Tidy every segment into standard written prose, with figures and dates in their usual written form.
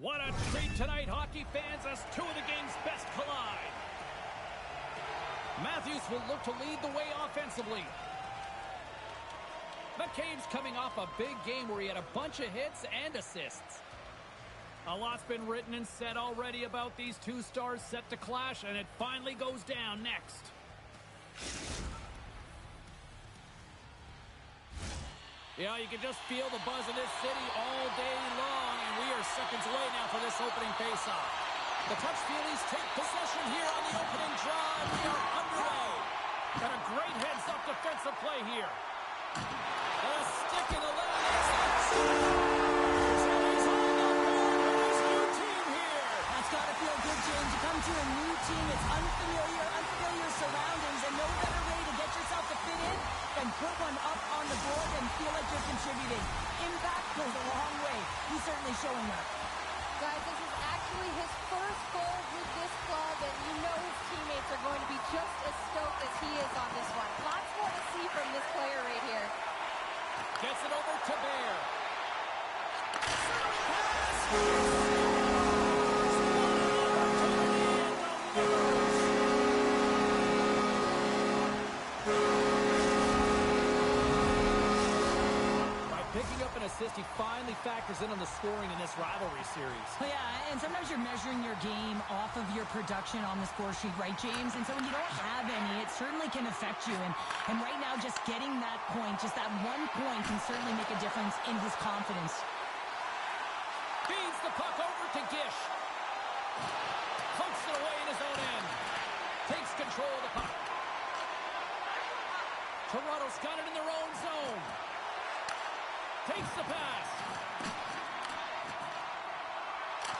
What a treat tonight, hockey fans, as two of the game's best collide. Matthews will look to lead the way offensively. McCabe's coming off a big game where he had a bunch of hits and assists. A lot's been written and said already about these two stars set to clash, and it finally goes down next. Yeah, you can just feel the buzz in this city all day long, and we are seconds away now for this opening faceoff. The Touchfieldies take possession here on the opening draw, and we are underway. Got a great heads-up defensive play here. And a stick in the lane. He's on the board with his new team here. That's got to feel good, James. You come to a new team, it's unfamiliar surroundings, and no better way to get yourself to fit in than put one up on the board and feel like you're contributing. Impact goes a long way. He's certainly showing that. Guys, this is actually his first goal with this club, and you know his teammates are going to be just as stoked as he is on this one. Lots more to see from this player right here. Gets it over to Bear. Picking up an assist, he finally factors in on the scoring in this rivalry series. Well, yeah, and sometimes you're measuring your game off of your production on the score sheet, right, James? And so when you don't have any, it certainly can affect you. And right now, just getting that point, just that 1 point, can certainly make a difference in his confidence. Feeds the puck over to Gish. Pokes it away in his own end. Takes control of the puck. Toronto's got it in their own zone. Takes the pass.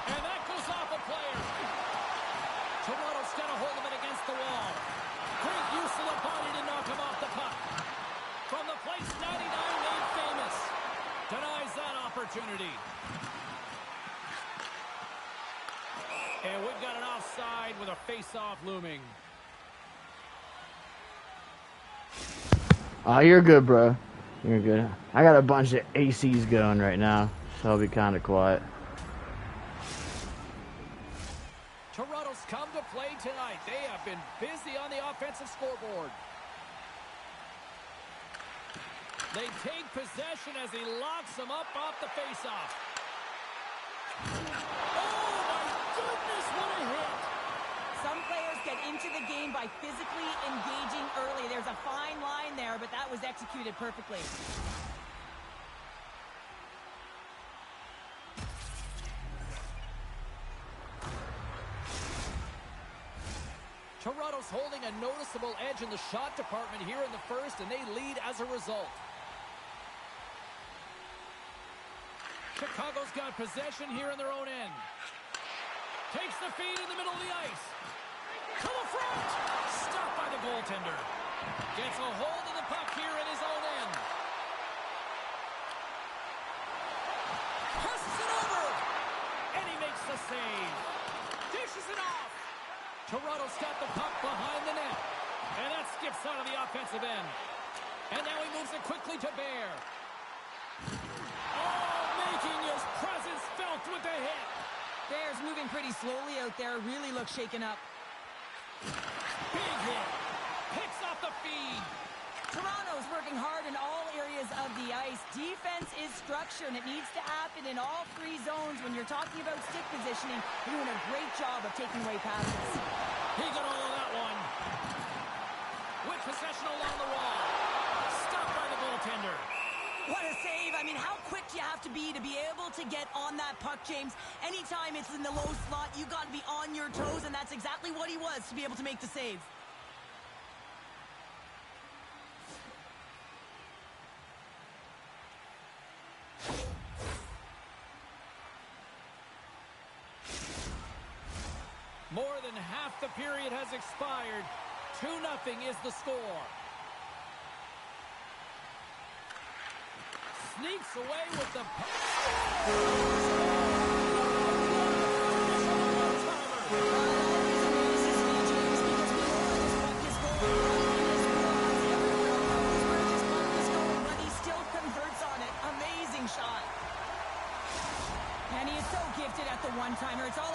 And that goes off a player. Toronto's got a hold of it against the wall. Great use of the body to knock him off the puck. From the place 99 made famous. Denies that opportunity. And we've got an offside with a face-off looming. Oh, you're good, bro. You're good. I got a bunch of ACs going right now, so I'll be kind of quiet. Toronto's come to play tonight. They have been busy on the offensive scoreboard. They take possession as he locks them up off the faceoff. Oh, my goodness, what a hit! Some players get into the game by physically engaging early. There's a fine line there, but that was executed perfectly. Toronto's holding a noticeable edge in the shot department here in the first, and they lead as a result. Chicago's got possession here in their own end. Takes the feed in the middle of the ice. To the front! Stopped by the goaltender. Gets a hold of the puck here in his own end. Passes it over! And he makes the save. Dishes it off. Toronto's got the puck behind the net. And that skips out of the offensive end. And now he moves it quickly to Bear. Oh, making his presence felt with the hit. Bears moving pretty slowly out there. Really looks shaken up. Big hit. Picks off the feed. Toronto's working hard in all areas of the ice. Defense is structure, and it needs to happen in all three zones. When you're talking about stick positioning, you're doing a great job of taking away passes. He got all of that one. With possession along the wall. Stopped by the goaltender. What a save. I mean, how quick do you have to be able to get on that puck, James? Anytime it's in the low slot, you got to be on your toes, and that's exactly what he was to be able to make the save. More than half the period has expired. 2-0 is the score. Sneaks away with the puck. But he still converts on it. Amazing shot. And he is so gifted at the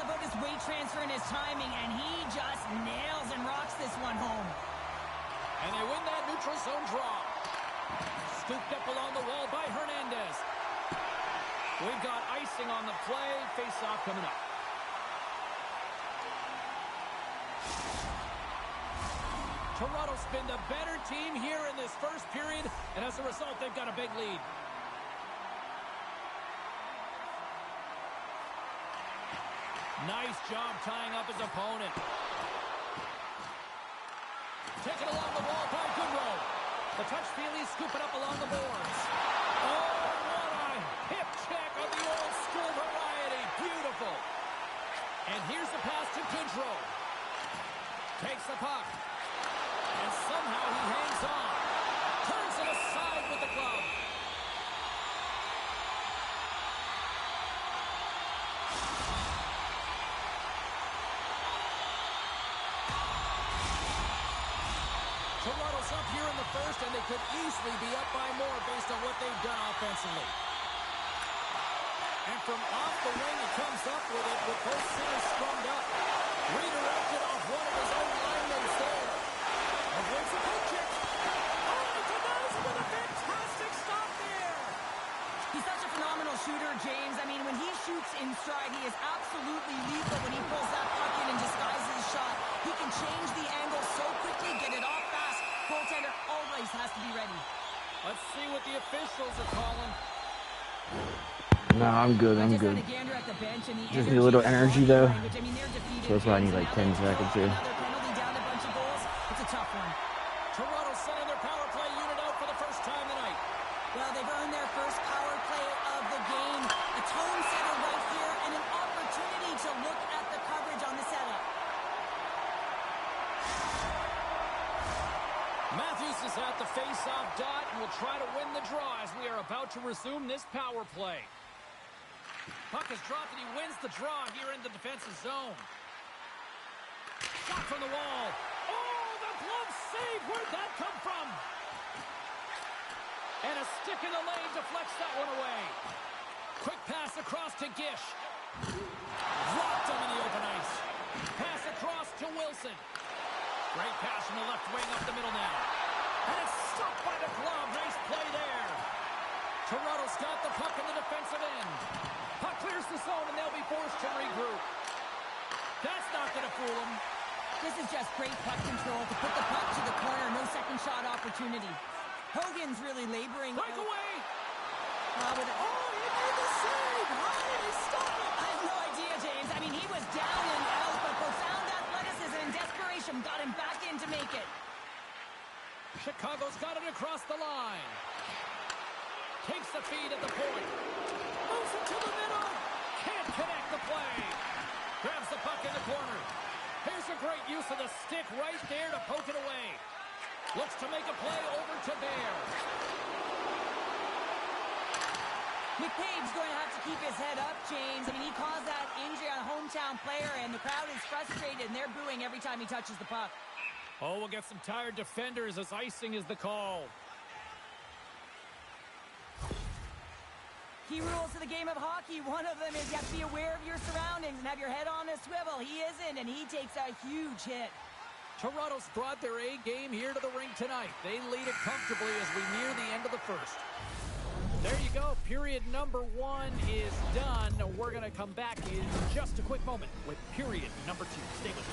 about his weight transfer and his timing, and he just nails and rocks this one home. And they win that neutral zone draw. Scooped up along the wall by Hernandez. We've got icing on the play. Face-off coming up. Toronto's been the better team here in this first period, and as a result, they've got a big lead. Nice job tying up his opponent. Taken along the wall by Goodrow. The touch Feely scooping up along the boards. Oh, what a hip check of the old school variety. Beautiful. And here's the pass to Goodrow. Takes the puck. And somehow he hangs on. Turns it aside with the glove. Toronto's up here in the first, and they could easily be up by more based on what they've done offensively. And from off the wing, he comes up with it with both centers strummed up. Redirected off one of his own linemen there. Avoids the poke check. Oh, Denies with a fantastic stop there. He's such a phenomenal shooter, James. I mean, when he shoots in stride, he is absolutely lethal when he pulls that puck in and disguises his shot. He can change the angle so quickly, get it off fast. Goaltender always has to be ready. Let's see what the officials are calling. No, I'm good. I'm good. Just need a little energy, though. So that's why I need like 10 seconds here. It's a tough one. Toronto sending their power play unit out for the first time tonight. Well, they've earned their first power play of the game. A tone setter right here and an opportunity to look at the coverage on the setup. Matthews is at the face-off dot and will try to win the draw as we are about to resume this power play. Puck is dropped and he wins the draw here in the defensive zone. Shot from the wall. Oh, the glove save. Where'd that come from? And a stick in the lane deflects that one away. Quick pass across to Gish. Dropped him in the open ice. Pass across to Wilson. Great pass from the left wing up the middle now. And it's stopped by the glove. Nice play there. Toronto's got the puck in the defensive end. Puck clears the zone and they'll be forced to regroup. That's not going to fool them. This is just great puck control to put the puck to the corner. No second shot opportunity. Hogan's really laboring. Breakaway. Oh, he made the save. How did he stop it? I have no idea, James. I mean, he was down and out, but profound athleticism and desperation got him back in to make it. Chicago's got it across the line. Takes the feed at the point. Moves it to the middle. Can't connect the play. Grabs the puck in the corner. Here's a great use of the stick right there to poke it away. Looks to make a play over to Bear. McCabe's going to have to keep his head up, James. I mean, he caused that injury on a hometown player, and the crowd is frustrated, and they're booing every time he touches the puck. Oh, we'll get some tired defenders as icing is the call. Key rules to the game of hockey. One of them is you have to be aware of your surroundings and have your head on a swivel. He isn't, and he takes a huge hit. Toronto's brought their A game here to the rink tonight. They lead it comfortably as we near the end of the first. There you go. Period number 1 is done. We're going to come back in just a quick moment with period number 2. Stay with us.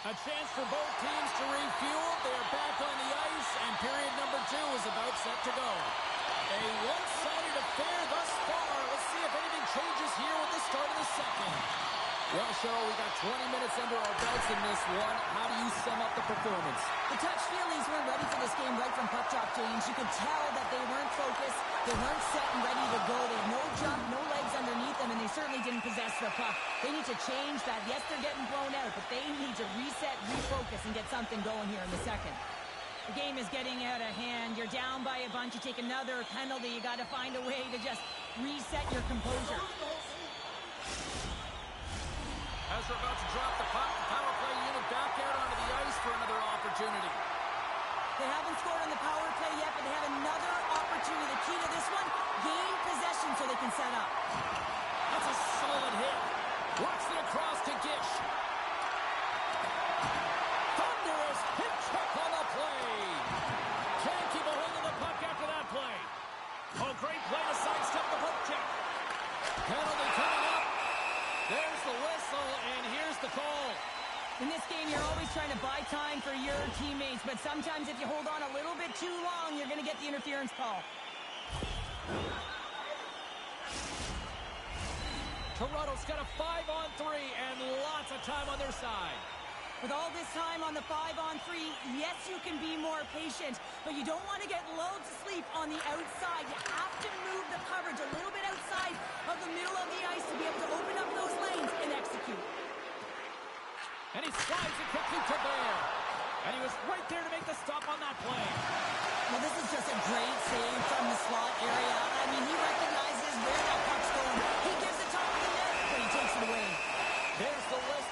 A chance for both teams to refuel. They're back on the ice, and period number 2 is about set to go. A one-sided affair thus far. Let's see if anything changes here with the start of the second. Well, Cheryl, we got 20 minutes under our belts in this one. How do you sum up the performance? The touch feelies weren't ready for this game right from puck drop, James. You could tell that they weren't focused, they weren't set and ready to go. They had no jump, no legs underneath them, and they certainly didn't possess the puck. They need to change that. Yes, they're getting blown out, but they need to reset, refocus, and get something going here in the second. The game is getting out of hand. You're down by a bunch. You take another penalty. You got to find a way to just reset your composure. As we're about to drop the puck, the power play unit back out onto the ice for another opportunity. They haven't scored on the power play yet, but they have another opportunity. The key to this one, gain possession so they can set up. That's a solid hit. Works it across to Gish. Thunderous hit check on the play. Can't keep a hold of the puck after that play. Oh, great play to sidestep the poke check. Penalty coming up. There's the whistle, and here's the call. In this game, you're always trying to buy time for your teammates, but sometimes if you hold on a little bit too long, you're going to get the interference call. Toronto's got a 5-on-3 and lots of time on their side. With all this time on the 5-on-3, yes, you can be more patient, but you don't want to get lulled to sleep on the outside. You have to move the coverage a little bit outside of the middle of the ice to be able to open up those lanes and execute. And he slides it quickly to Bear. And he was right there to make the stop on that play. Well, this is just a great save from the slot area. I mean, he recognizes where that puck's going. He gives it top of the net, but he takes it away. There's the list.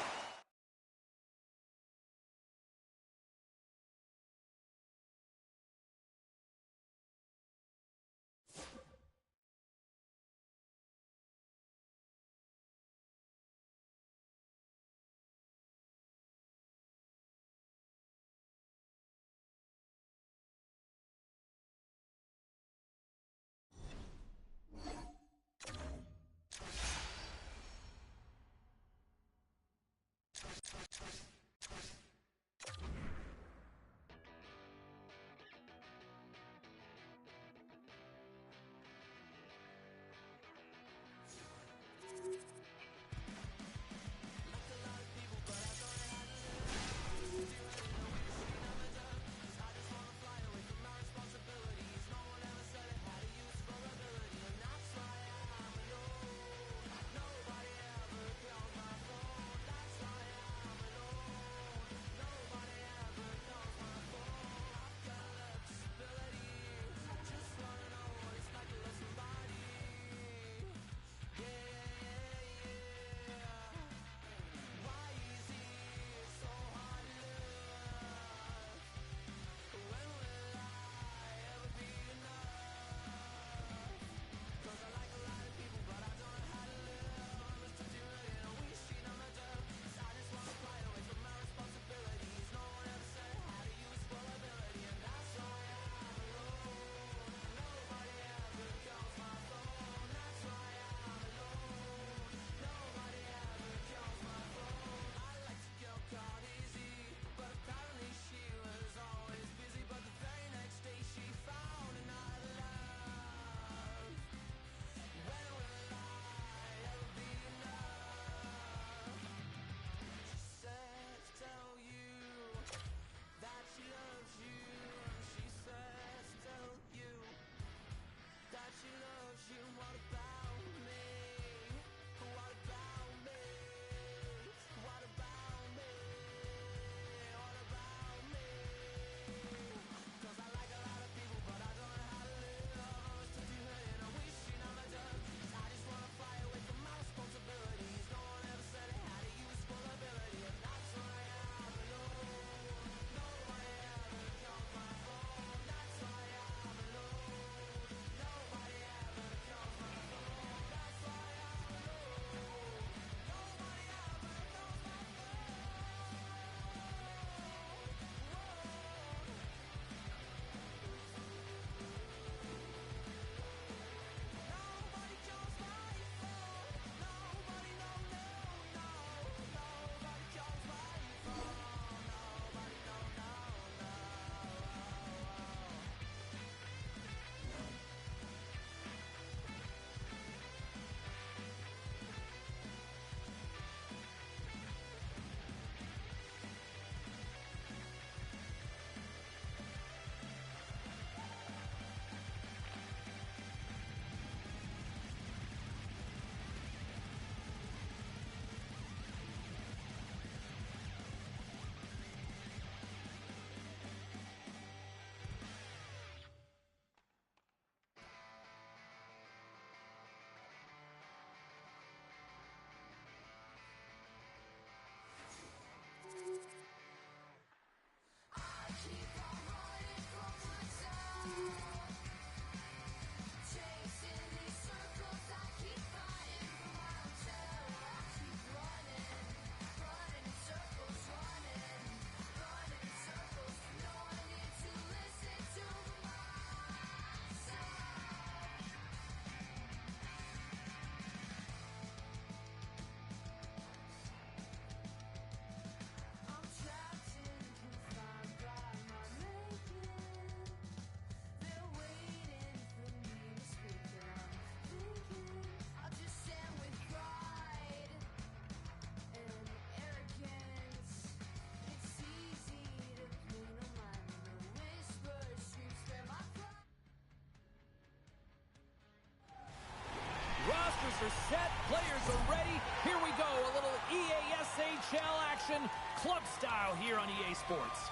lineups are set. Players are ready. Here we go. A little EASHL action, club style here on EA Sports.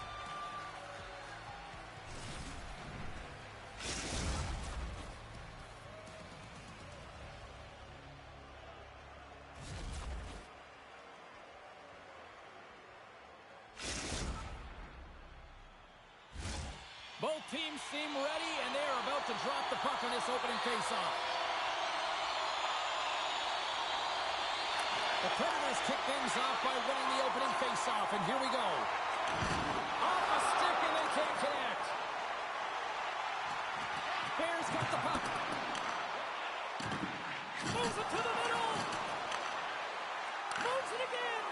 Both teams seem ready, and they are about to drop the puck on this opening faceoff. The Predators kick things off by winning the opening faceoff, and here we go. Off a stick, and they can't connect. Bears got the puck. Moves it to the middle. Moves it again.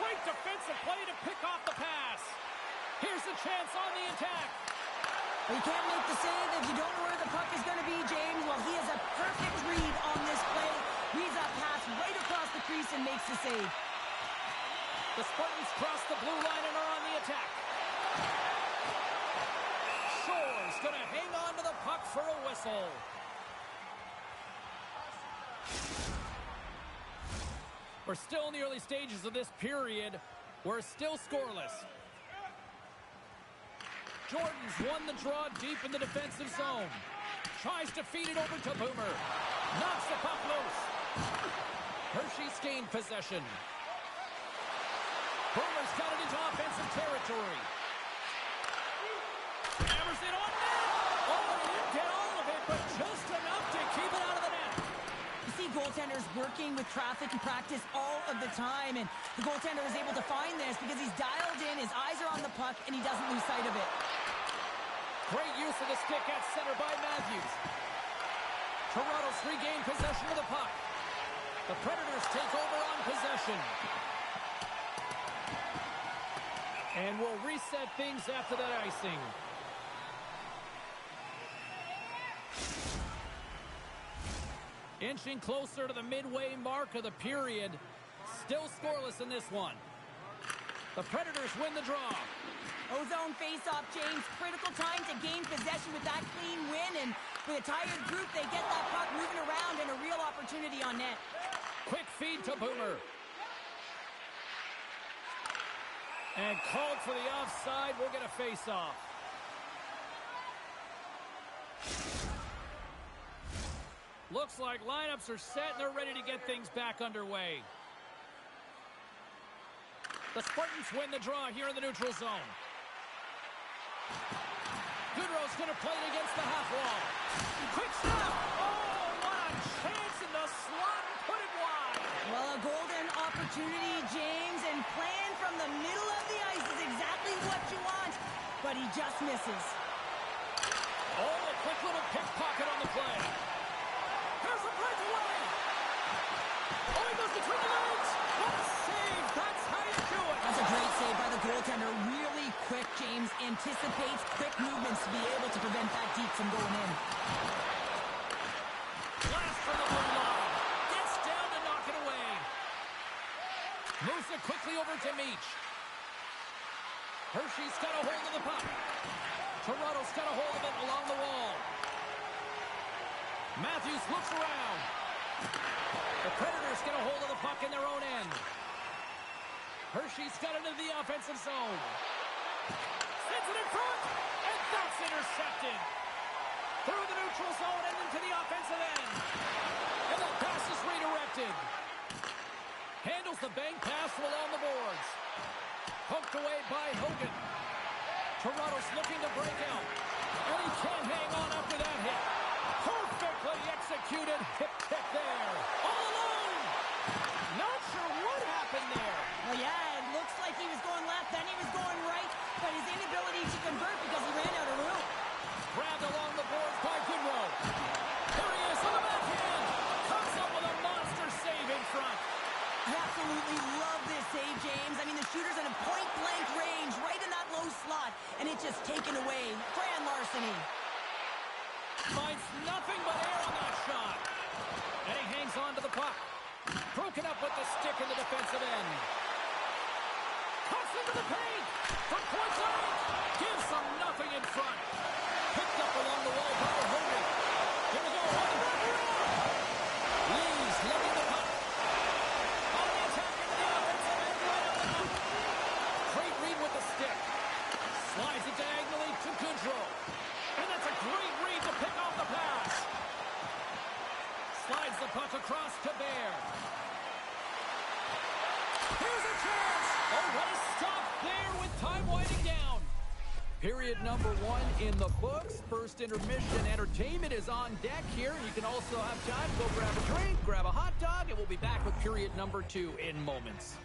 Great defensive play to pick off the pass. Here's a chance on the attack. You can't make the save if you don't know where the puck is going to be, James. Well, he has a perfect read on this play. Reads that pass right across the crease and makes the save. The Spartans cross the blue line and are on the attack. Shore's going to hang on to the puck for a whistle. We're still in the early stages of this period. We're still scoreless. Jordan's won the draw deep in the defensive zone. Tries to feed it over to Boomer. Knocks the puck loose. Hershey's gained possession. Boomer's got it into offensive territory. Hammers it on net. Oh, he didn't get all of it, but just enough to keep it out of the net. You see goaltenders working with traffic and practice all of the time, and the goaltender was able to find this because he's dialed in, his eyes are on the puck, and he doesn't lose sight of it. Great use of the stick at center by Matthews. Toronto's regained possession of the puck. The Predators take over on possession. And we'll reset things after that icing. Inching closer to the midway mark of the period. Still scoreless in this one. The Predators win the draw. Ozone face-off, James. Critical time to gain possession with that clean win, and with a tired group, they get that puck moving around and a real opportunity on net. Quick feed to Boomer. And called for the offside. We'll get a face-off. Looks like lineups are set and they're ready to get things back underway. The Spartans win the draw here in the neutral zone. Goodrow's going to play it against the half wall. Quick stop! Oh, what a chance in the slot and put it wide. Well, a golden opportunity, James, and playing from the middle of the ice is exactly what you want, but he just misses. Oh, a quick little pickpocket on the play. Here's a breakaway. Oh, he goes between the legs. What a save. That's how you do it. That's a great save by the goaltender. Really quick, James. Anticipates quick movements to be able to prevent that deep from going in. Blast from the blue line. Gets down to knock it away. Moves it quickly over to Meach. Hershey's got a hold of the puck. Toronto's got a hold of it along the wall. Matthews looks around. The Predators get a hold of the puck in their own end. Hershey's got it into the offensive zone. Sends it in front, and that's intercepted. Through the neutral zone and into the offensive end. And the pass is redirected. Handles the bank pass along the boards. Poked away by Hogan. Toronto's looking to break out. And he can't hang on after that hit. Perfectly executed hip kick there. All alone. Not sure what happened there. Well, yeah, it looks like he was going left, then he was going right, but his inability to convert because he ran out of room. Grabbed along the boards by Goodrow. Here he is on the backhand. Comes up with a monster save in front. I absolutely love this save, James. I mean, the shooter's in a point-blank range, right in that low slot, and it's just taken away. Grand larceny. Finds nothing but air on that shot. And he hangs on to the puck. Broken up with the stick in the defensive end. Cuts into the paint. From point blank. Gives them nothing in front. Picked up along the wall by Hogan. Here we go. On the wrap around. Lee Gaudreau. And that's a great read to pick off the pass. Slides the puck across to Bear. Here's a chance. Oh, what a stop there with time winding down. Period number 1 in the books. First intermission entertainment is on deck here. You can also have time to go grab a drink, grab a hot dog, and we'll be back with period number 2 in moments.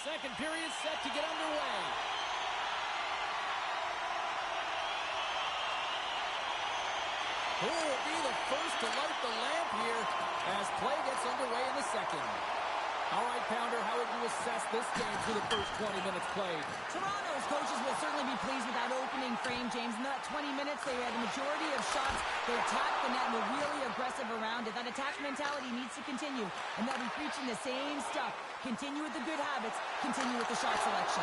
Second period set to get underway. Who will be the first to light the lamp here as play gets underway in the second? All right, Pounder, how would you assess this game through the first 20 minutes played? Toronto's coaches will certainly be pleased with that opening frame, James. In that 20 minutes, they had the majority of shots. They attacked the net and were really aggressive around it. That attack mentality needs to continue, and they'll be preaching the same stuff. Continue with the good habits. Continue with the shot selection.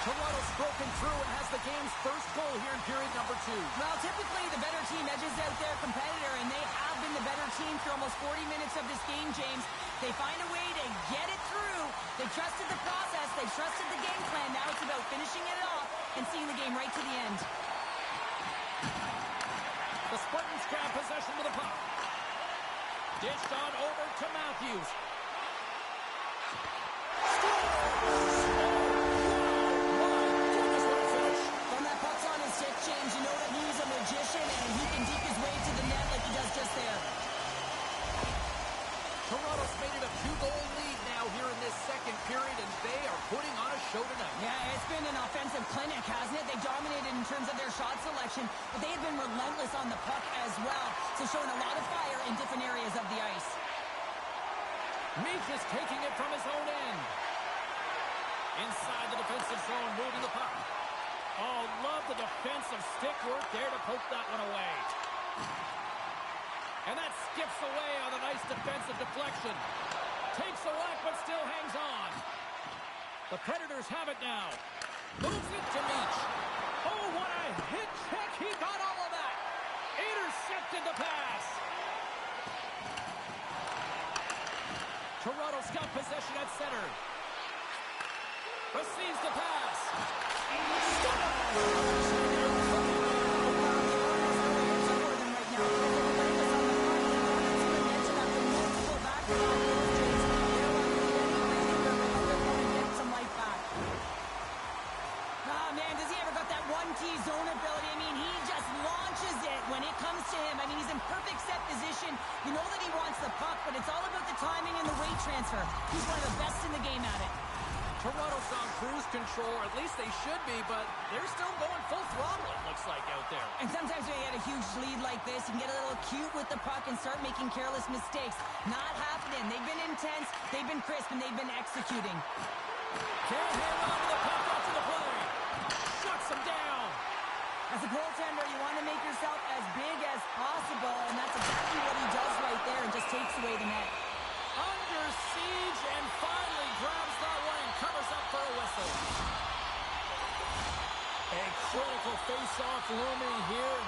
Toronto's broken through and has the game's first goal here in period number 2. Well, typically the better team edges out their competitor, and they have been the better team for almost 40 minutes of this game, James. They find a way to get it through. They trusted the process. They trusted the game plan. Now it's about finishing it off and seeing the game right to the end. The Spartans grab possession with the puck. Dished on over to Matthews. James, you know that he's a magician and he can deke his way to the net like he does just there. Toronto's made it a 2-goal lead now here in this second period, and they are putting on a show tonight. Yeah, it's been an offensive clinic, hasn't it? They dominated in terms of their shot selection, but they have been relentless on the puck as well, so showing a lot of fire in different areas of the ice. Meach is taking it from his own end. Inside the defensive zone, moving the puck. Oh, love the defensive stick work there to poke that one away. And that skips away on a nice defensive deflection. Takes a whack, but still hangs on. The Predators have it now. Moves it to Meach. Oh, what a hit check. He got all of that. Intercepted the pass. Toronto's got possession at center. Receives the pass. Zone ability. I mean, he just launches it when it comes to him. I mean, he's in perfect set position. You know that he wants the puck, but it's all about the timing and the weight transfer. He's one of the best in the game at it. Toronto's on cruise control, or at least they should be, but they're still going full throttle, it looks like, out there. And sometimes when you get a huge lead like this, you can get a little cute with the puck and start making careless mistakes. Not happening. They've been intense, they've been crisp, and they've been executing. Can't hang on to the puck after the play. Shuts him down. As a goaltender, you want to make yourself as big as possible, and that's exactly what he does right there and just takes away the net. Under siege and finally grabs that one and covers up for a whistle. A critical face-off looming here.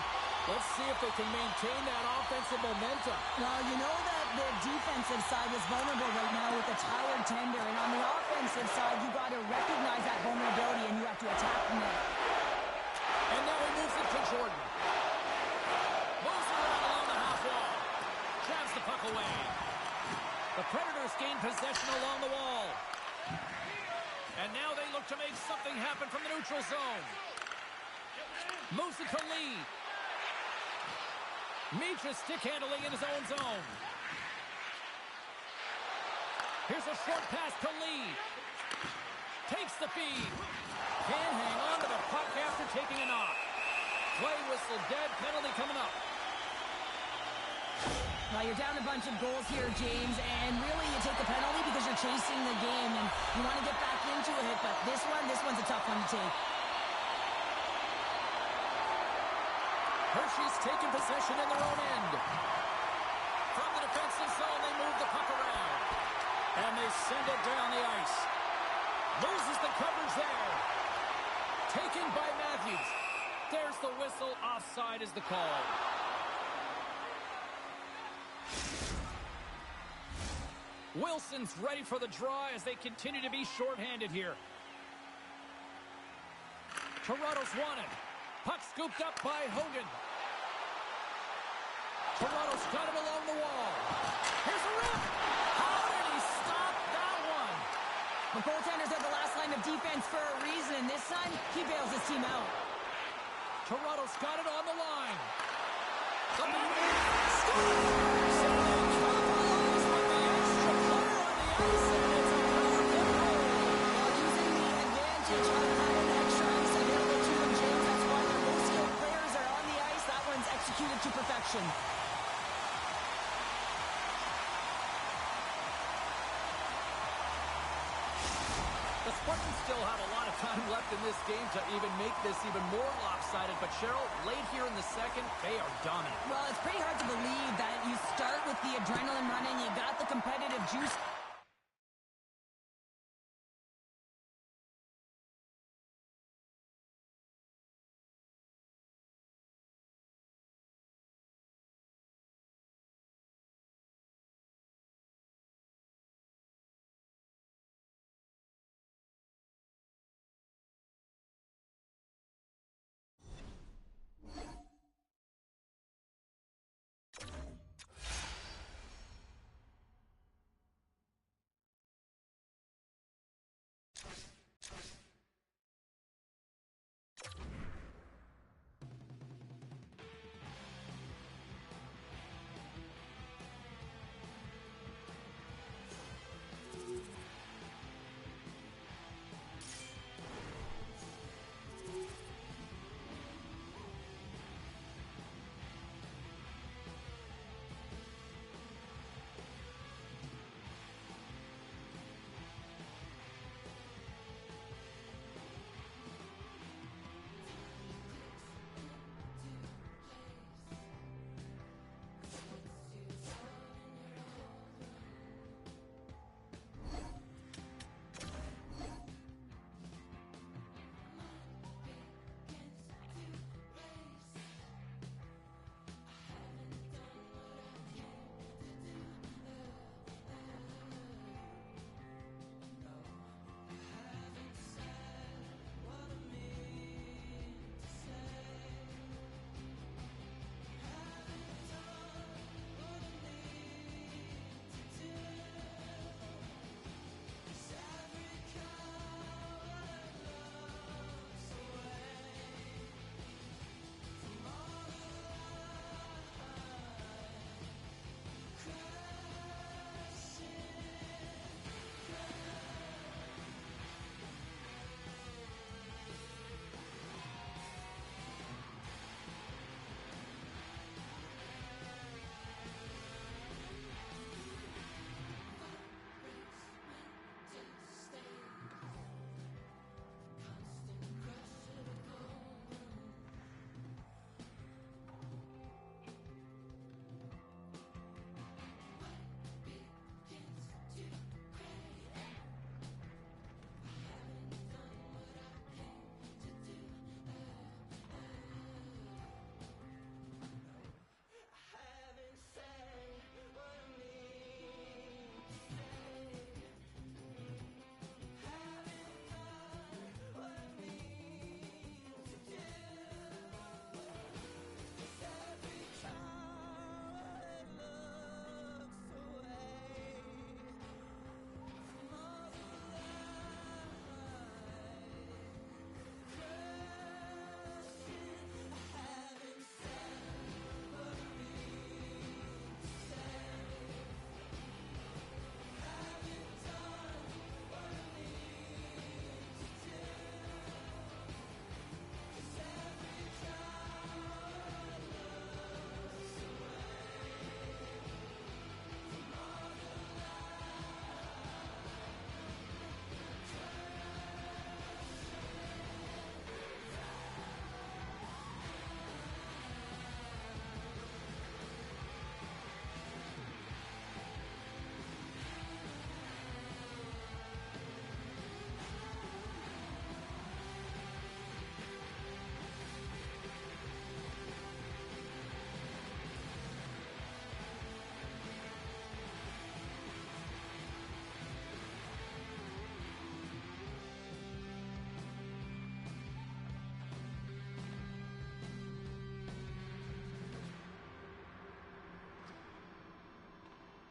Let's see if they can maintain that offensive momentum. Well, you know that the defensive side is vulnerable right now with a tired tender, and on the offensive side, you got to recognize that vulnerability and you have to attack the net. And now he moves it to Jordan. away. The Predators gain possession along the wall. And now they look to make something happen from the neutral zone. Moves it to Lee. Mitra stick handling in his own zone. Here's a short pass to Lee. Takes the feed. Can't hang on to the puck after taking a knock. Play whistle dead. Penalty coming up. Well, you're down a bunch of goals here, James, and really you take the penalty because you're chasing the game and you want to get back into it, but this one's a tough one to take. Hershey's taking possession in their own end. From the defensive zone, they move the puck around. And they send it down the ice. Loses the coverage there. Taken by Matthews. There's the whistle. Offside is the call. Wilson's ready for the draw as they continue to be shorthanded here. Toronto's won it. Puck scooped up by Hogan. Toronto's got him along the wall. Here's a rip. How did he stop that one? The goaltenders are the last line of defense for a reason. This time, he bails his team out. Toronto's got it on the line. Executed to perfection. The Spartans still have a lot of time left in this game to even make this even more lopsided. But Cheryl, late here in the second, they are dominant. Well, it's pretty hard to believe that you start with the adrenaline running, you got the competitive juice,